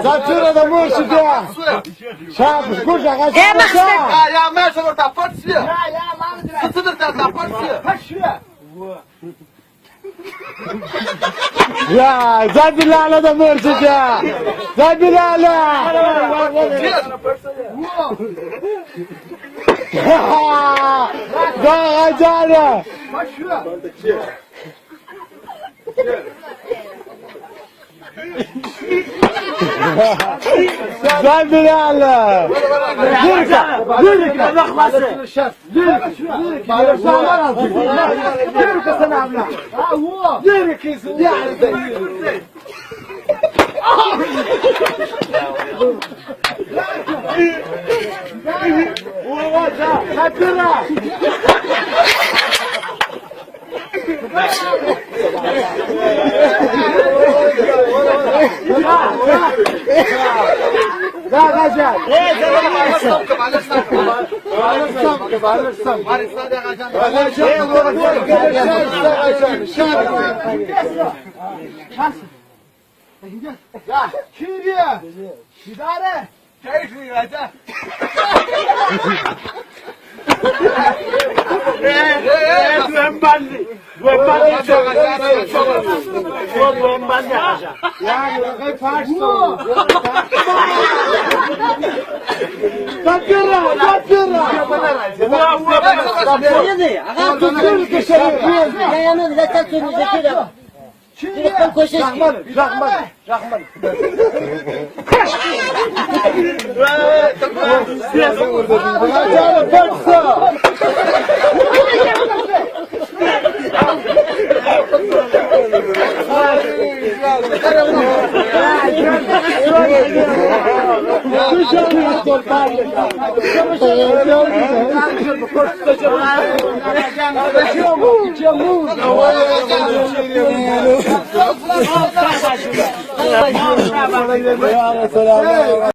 Zatura da moço da. Chaves, cuja casa. É, mas Ya meşe orta patsiye. Sıtılır da patsiye. Ya, Zabilala da moço da. Zabilala. Da acayip. Zabilala. Zirka. Zirka. Zirka sana abla. Zirka yani. Zatura. Da gajal. Ya, Kiriye. İdare. Keyfi raca. Yani hep farklı. Takira, takira. Rahman, Rahman, Rahman.